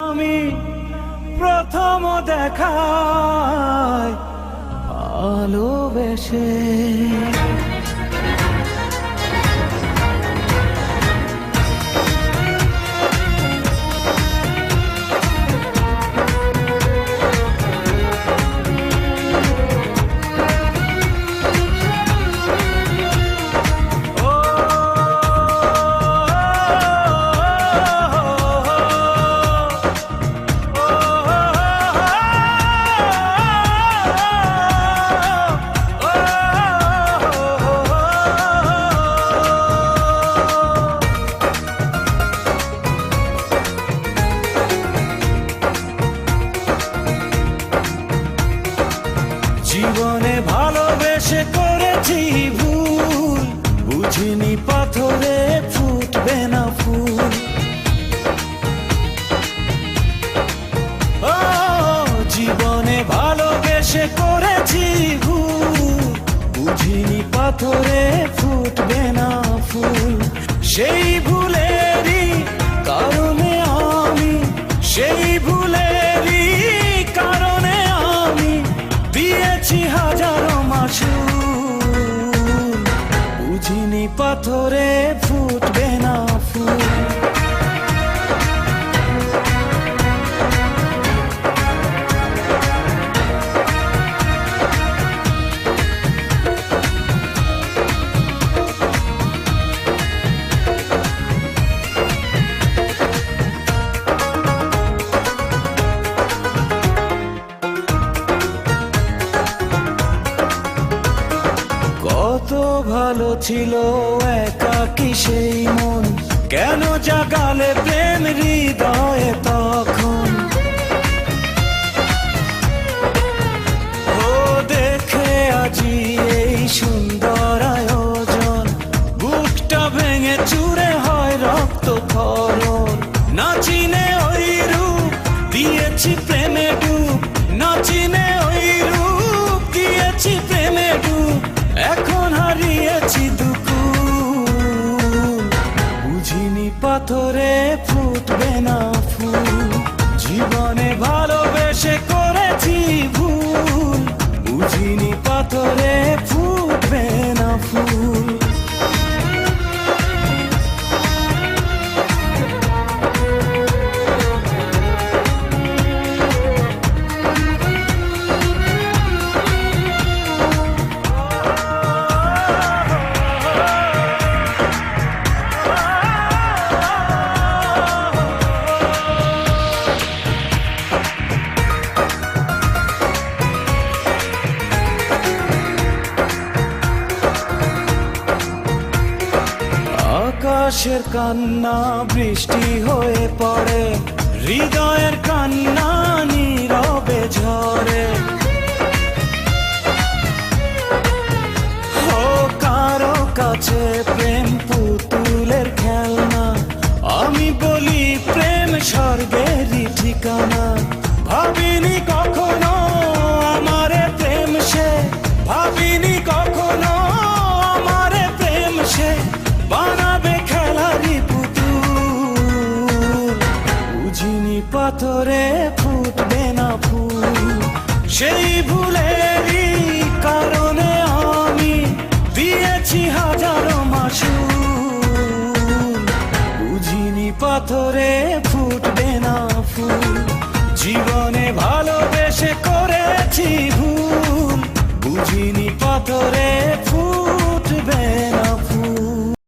আমি প্রথম দেখায় ভালোবেসে জীবনে ভালোবেসে করেছি ভুল, বুঝিনি পাথরে ফুটবে না ফুল। ও জীবনে ভালোবেসে করেছি ভুল, বুঝিনি পাথরে ফুটবে না ফুল। সেই ভুলেরই কারণে আমি, সেই ভুলেরই কারণে আমি দিয়েছি হাজারো মাসুল, বুঝিনি পাথরে ফুটবে না ফুল। কত ভালো ছিল একাকী সেই মন, কেন জাগালে প্রেম হৃদয়ে তখন। ও দেখে আজি এই সুন্দর আয়োজন, বুকটা ভেঙে চুরে হয় রক্ত ক্ষরণ। না চিনে ওই রূপ দিয়েছি প্রেমে ডুব, না চিনে ওই রূপ দিয়েছি প্রেমে ডুব। এখন হারিয়েছি দুকুল, বুঝিনি পাথরে ফুটবে না ফুল। জীবনে ভালোবেসে করেছি ভুল, বুঝিনি পাথরে ফুটবে না ফুল। আকাশের কান্না বৃষ্টি হয়ে পড়ে, হৃদয়ের কান্না নীরবে ঝরে। ও কারো কাছে প্রেম পুতুলের খেলনা, আমি বলি প্রেম স্বর্গেরই ঠিকানা। ভাবিনি কখনো আমারে প্রেম সে, ভাবিনি কখনো আমারে প্রেম সে বানাবে খেলারি পুতুল, বুঝিনি পাথরে ফুটবে না ফুল। সেই ভুলেরই কারণে আমি দিয়েছি হাজারো মাসুল, বুঝিনি পাথরে ফুটবে না ফুল। জীবনে ভালোবেসে করেছি ভুল, বুঝিনি পাথরে